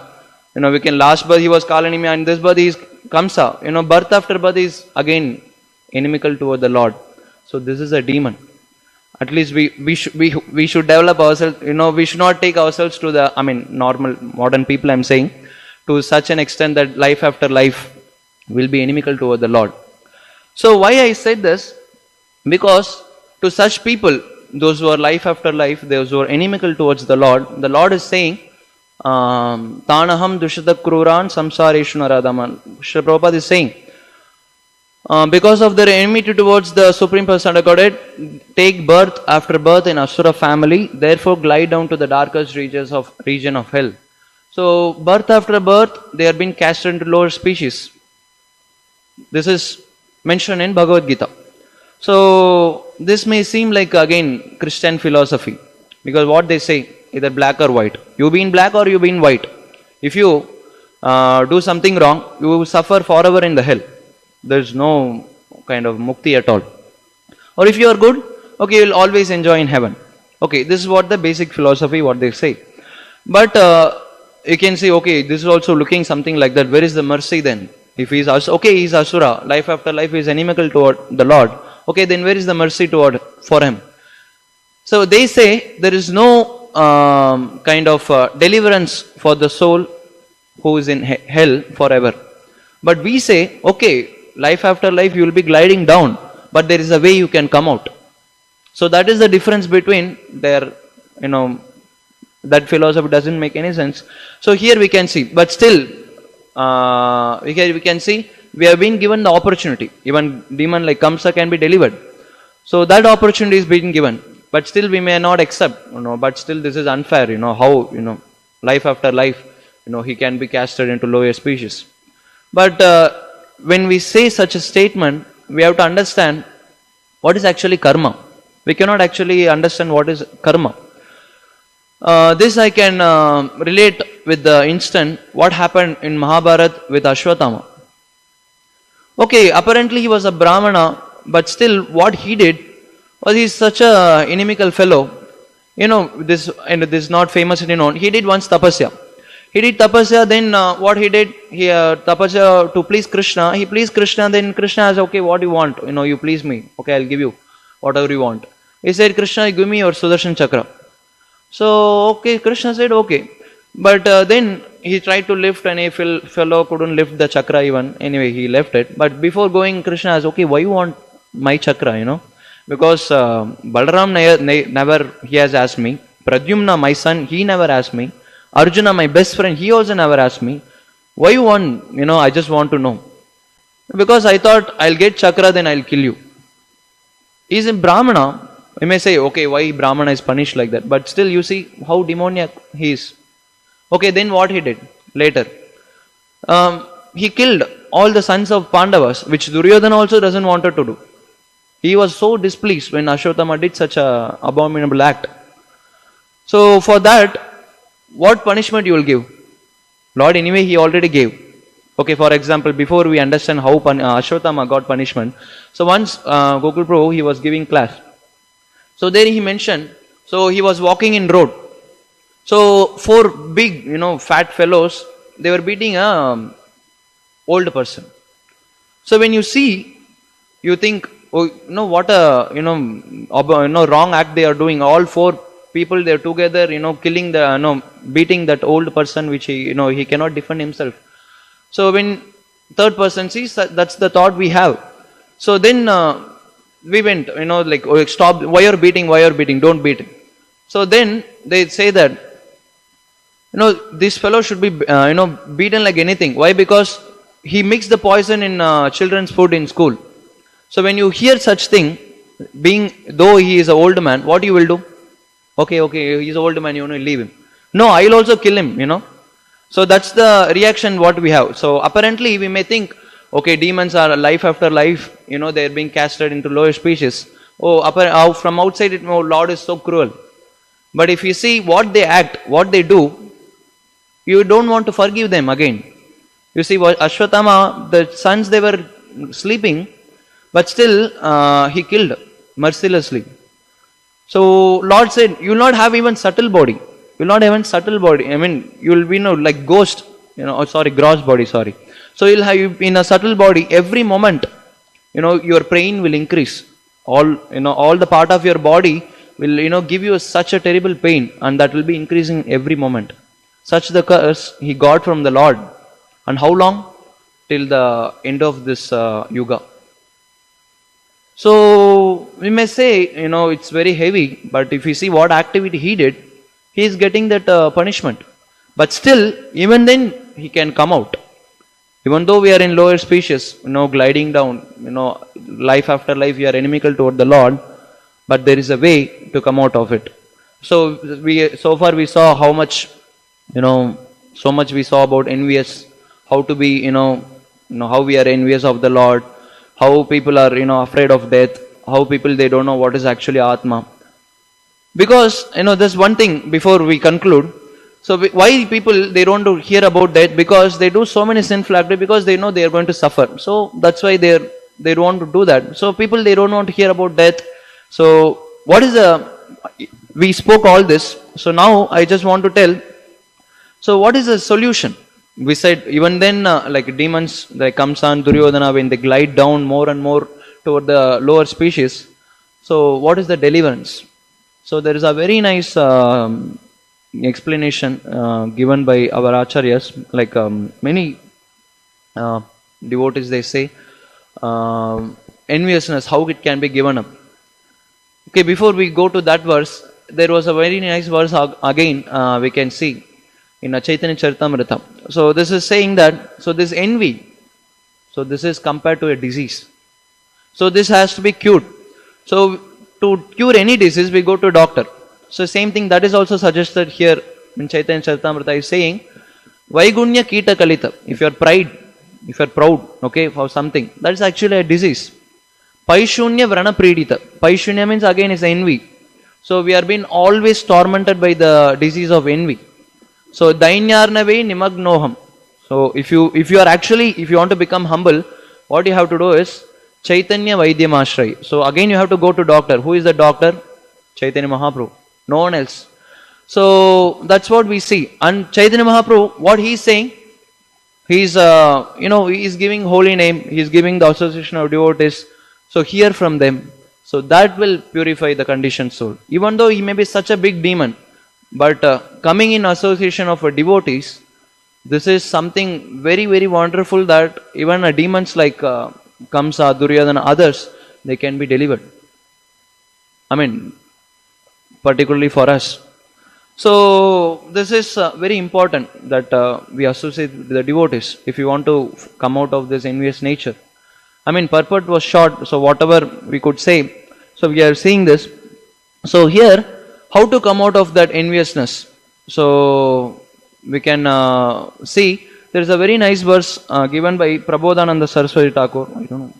we can last birth he was Kalanimi and this birth he is Kamsa. Birth after birth is again inimical toward the Lord. So this is a demon. At least we should develop ourselves. We should not take ourselves to the normal modern people. I'm saying to such an extent that life after life will be inimical toward the Lord. So why I said this? Because to such people, those who are life after life, those who are inimical towards the Lord is saying, Tanaham dushita kruran samsareshu naradaman. Srila Prabhupada is saying, because of their enmity towards the Supreme Personality of Godhead, take birth after birth in Asura family, therefore glide down to the darkest region of hell. So, birth after birth, they are being casted into lower species. This is mentioned in Bhagavad Gita. So, this may seem like again Christian philosophy, because what they say, either black or white. You be in black or you be in white. If you do something wrong, you will suffer forever in the hell. There is no kind of mukti at all. Or if you are good, okay, you will always enjoy in heaven. Okay, this is what the basic philosophy, what they say. But you can say, okay, this is also looking something like that. Where is the mercy then? If he is okay, he is Asura, life after life he is inimical toward the Lord. Okay, then where is the mercy for him? So they say there is no kind of deliverance for the soul who is in hell forever. But we say, okay, life after life you will be gliding down, but there is a way you can come out. So that is the difference between their, that philosophy doesn't make any sense. So here we can see, but still, we can see we have been given the opportunity. Even demon like Kamsa can be delivered. So that opportunity is being given. But still we may not accept, but still this is unfair, how, life after life, he can be casted into lower species. But when we say such a statement, we have to understand what is actually karma. We cannot actually understand what is karma. This I can relate with the instant what happened in Mahabharata with Ashwatthama. Okay, apparently he was a Brahmana, but still what he did was he is such a inimical fellow. This is not famously known. He did once tapasya. He did tapasya, then what he did, he tapasya to please Krishna. He pleased Krishna, then Krishna asked, okay, what do you want? You please me. Okay, I'll give you whatever you want. He said, Krishna, give me your Sudarshan Chakra. So, okay, Krishna said, okay. But then he tried to lift and a fellow couldn't lift the chakra even. Anyway, he left it. But before going, Krishna asked, okay, why you want my chakra, Because Balaram never, he has asked me. Pradyumna, my son, he never asked me. Arjuna, my best friend, he also never asked me. Why you want, I just want to know. Because I thought I'll get chakra, then I'll kill you. He's a Brahmana. You may say, okay, why Brahmana is punished like that? But still you see how demoniac he is. Okay, then what he did later? He killed all the sons of Pandavas, which Duryodhana also doesn't want to do. He was so displeased when Ashwatthama did such a abominable act. So for that, what punishment you will give? Lord, anyway, he already gave. Okay, for example, before we understand how Ashwatthama got punishment. So once Gokul Prabhu, he was giving class. So there he mentioned, so he was walking in road. So 4 big, fat fellows, they were beating a old person. So when you see, you think, oh, what a, wrong act they are doing. All 4 people, they are together, killing beating that old person, which he cannot defend himself. So when third person sees, that's the thought we have. So then we went, like, stop, why are beating, don't beat him. So then they say that, this fellow should be, beaten like anything. Why? Because he mixed the poison in children's food in school. So when you hear such thing, though he is an old man, what you will do? Okay, he's an old man, leave him. No, I will also kill him, So that's the reaction what we have. So apparently we may think, okay, demons are life after life, they are being casted into lower species. From outside Lord is so cruel. But if you see what they act, what they do, you don't want to forgive them again. You see, Ashwatthama, the sons, they were sleeping, but still he killed mercilessly. So Lord said, you will not have even subtle body. You will not have even subtle body. I mean, you will be like ghost, gross body, sorry. So you'll have in a subtle body every moment, your pain will increase. All the part of your body will, give you such a terrible pain, and that will be increasing every moment. Such the curse he got from the Lord. And how long? Till the end of this yuga. So we may say, it's very heavy, but if you see what activity he did, he is getting that punishment. But still, even then, he can come out. Even though we are in lower species, gliding down, life after life, we are inimical toward the Lord, but there is a way to come out of it. So far we saw how much, so much we saw about envious, how to be, how we are envious of the Lord, how people are, afraid of death, how people, they don't know what is actually Atma. Because, there's one thing before we conclude. So why people, they don't hear about death? Because they do so many sinful acts, because they know they are going to suffer. So that's why they don't want to do that. So people, they don't want to hear about death. So we spoke all this. So now I just want to tell, so what is the solution? We said even then, like demons like Kamsa, Duryodhana, when they glide down more and more toward the lower species. So what is the deliverance? So there is a very nice explanation given by our acharyas, like many devotees, they say enviousness, how it can be given up. Okay, before we go to that verse, there was a very nice verse again we can see in Chaitanya Charitamrita. So this is saying that, so this envy, so this is compared to a disease. So this has to be cured. So to cure any disease, we go to a doctor. So same thing that is also suggested here in Chaitanya Charitamrita is saying, Vaigunya Kita Kalita. If you are proud, okay, for something, that is actually a disease. Paishunya Vrana Pridita. Paishunya means again is envy. So we are being always tormented by the disease of envy. So Dainyarnave Nimagnoham. So if you want to become humble, what you have to do is Chaitanya Vaidyam Ashray. So again you have to go to doctor. Who is the doctor? Chaitanya Mahaprabhu. No one else. So that's what we see. And Chaitanya Mahaprabhu, what he is saying, he is giving holy name, he is giving the association of devotees. So hear from them. So that will purify the conditioned soul. Even though he may be such a big demon, but coming in association of devotees, this is something very, very wonderful, that even demons like Kamsa, Duryodhana, others, they can be delivered. I mean, particularly for us. So this is very important that we associate with the devotees if you want to come out of this envious nature. I mean, purport was short, so whatever we could say. So we are seeing this. So here, how to come out of that enviousness? So we can see there is a very nice verse given by Prabodhananda Saraswati Thakur. I don't know.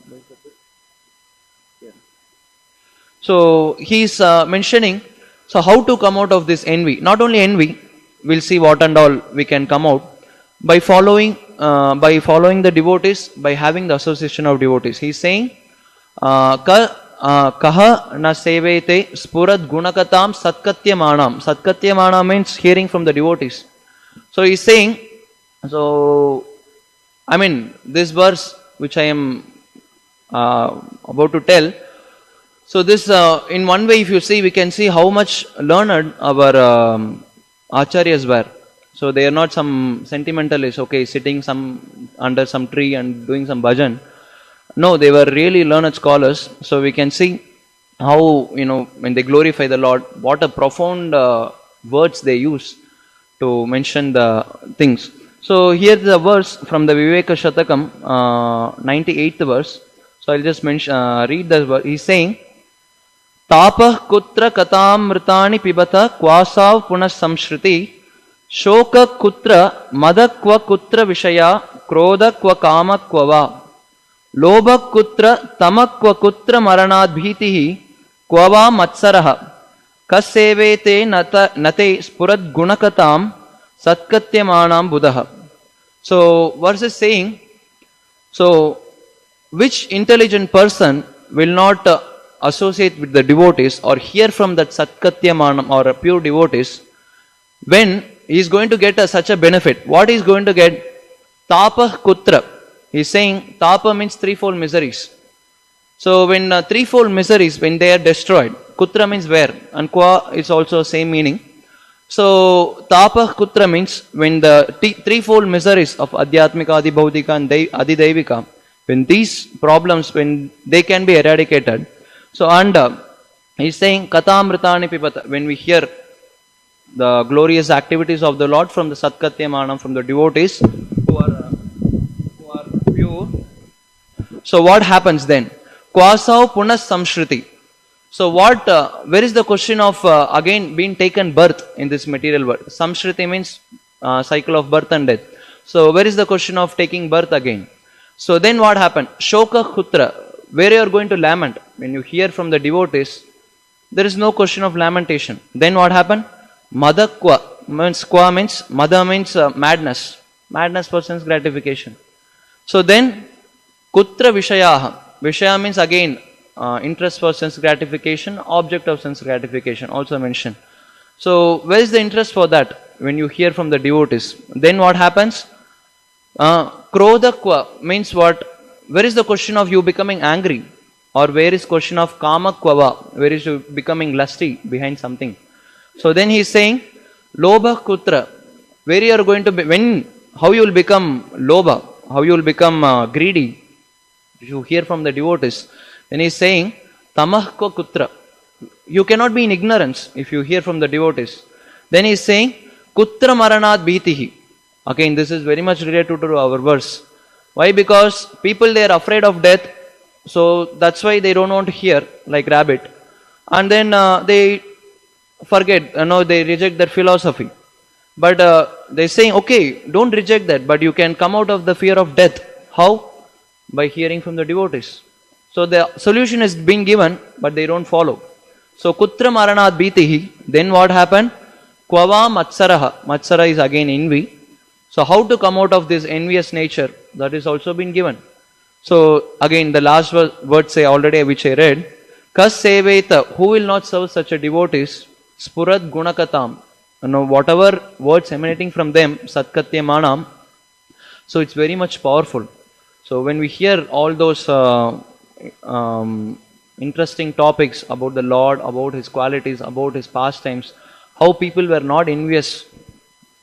So he is mentioning, so how to come out of this envy. Not only envy, we'll see what and all we can come out by following the devotees, by having the association of devotees. He is saying, Kaha na sevete spurat gunakatam satkatyamanam. Satkatyamanam means hearing from the devotees. So he is saying, so I mean, this verse which I am about to tell, so this in one way, if you see, we can see how much learned our acharyas were. So they are not some sentimentalists, okay, sitting under some tree and doing some bhajan. No, they were really learned scholars. So we can see how, when they glorify the Lord, what a profound words they use to mention the things. So here is a verse from the Viveka Shatakam, 98th verse. So I'll just read this verse. He's saying, Tapah kutra katamritani pibata kwasav punas samshriti shoka kutra madakva kutra vishaya krodakva kamakva va lobha kutra tamakva kutra maranadbhitihi kvava matsaraha kasevete nate spurat gunakatam satkatyamanam buddha. So verse is saying, so which intelligent person will not associate with the devotees or hear from that Satkatyamanam or a pure devotees when he is going to get such a benefit? What he is going to get? Tapa kutra. He is saying tapa means threefold miseries. So when threefold miseries, when they are destroyed, kutra means where, and kwa is also same meaning. So tapa kutra means when the threefold miseries of adhyatmika, adibhaudika and adidaivika, when these problems, when they can be eradicated. So and he's saying katamritani pipata, when we hear the glorious activities of the Lord from the Satkatyamanam, from the devotees who are pure. So what happens then? Kwasau punas samshriti. So what, where is the question of again being taken birth in this material world? Samshriti means cycle of birth and death. So where is the question of taking birth again? So then what happened? Shoka kutra, where you are going to lament. When you hear from the devotees, there is no question of lamentation. Then what happened? Madakwa means, kwa means, mada means madness. Madness for sense gratification. So then, kutra vishayaha. Vishaya means again interest for sense gratification, object of sense gratification also mentioned. So where is the interest for that? When you hear from the devotees, then what happens? Krodakwa means what? Where is the question of you becoming angry? Or where is question of kamakwava? Where is you becoming lusty behind something? So then he is saying, lobha kutra. Where you are going to be, when, how you will become lobha, how you will become greedy. You hear from the devotees. Then he is saying, tamahko kutra. You cannot be in ignorance if you hear from the devotees. Then he is saying, kutra maranat bhitihi. Again, this is very much related to our verse. Why? Because people, they are afraid of death. So that's why they don't want to hear, like rabbit. And then they forget, they reject their philosophy. But they're saying, okay, don't reject that, but you can come out of the fear of death. How? By hearing from the devotees. So the solution is being given, but they don't follow. So kutra maranat bhitihi. Then what happened? Kvava matsaraha. Matsara is again envy. So how to come out of this envious nature? That is also been given. So again, the last word say already, which I read. Kas seveta. Who will not serve such a devotees? Spurat gunakatam. Whatever words emanating from them, Satkatyamanam. So it's very much powerful. So when we hear all those interesting topics about the Lord, about His qualities, about His pastimes, how people were not envious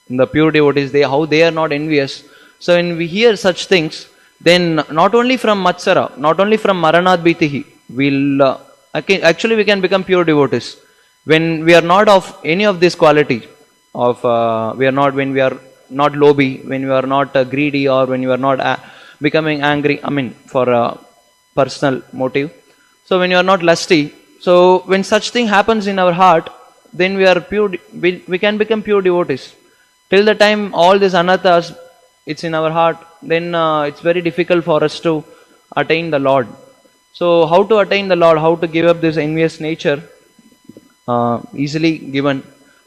in the pure devotees, how they are not envious. So when we hear such things, then not only from Matsara, not only from Maranat Bhitihi, actually we can become pure devotees. When we are not of any of this quality, when we are not lobby, when we are not greedy, or when you are not becoming angry, for a personal motive. So when you are not lusty, so when such thing happens in our heart, then we are pure, we can become pure devotees. Till the time all these anathas, it's in our heart, then it's very difficult for us to attain the Lord. So how to attain the Lord, how to give up this envious nature? Easily given.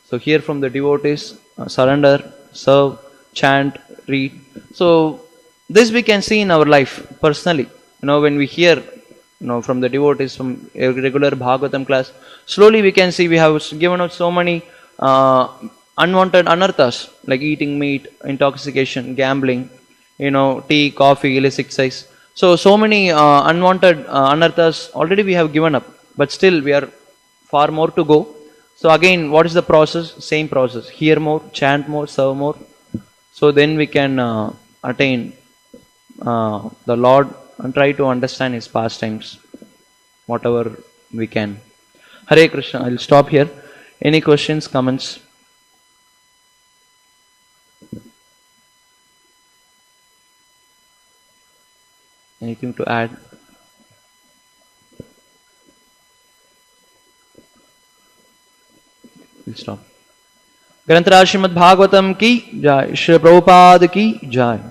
So hear from the devotees, surrender, serve, chant, read. So this we can see in our life personally. When we hear from the devotees, from a regular Bhagavatam class, slowly we can see we have given out so many unwanted anarthas, like eating meat, intoxication, gambling, tea, coffee, illicit sex. So many unwanted anarthas already we have given up, but still we are far more to go. So again, what is the process? Same process. Hear more, chant more, serve more. So then we can attain the Lord and try to understand His pastimes, whatever we can. Hare Krishna. I'll stop here. Any questions, comments? Anything to add? We'll stop. ग्रंथराज Shrimad Bhagavatam की जय, श्री प्रभुपाद की जय.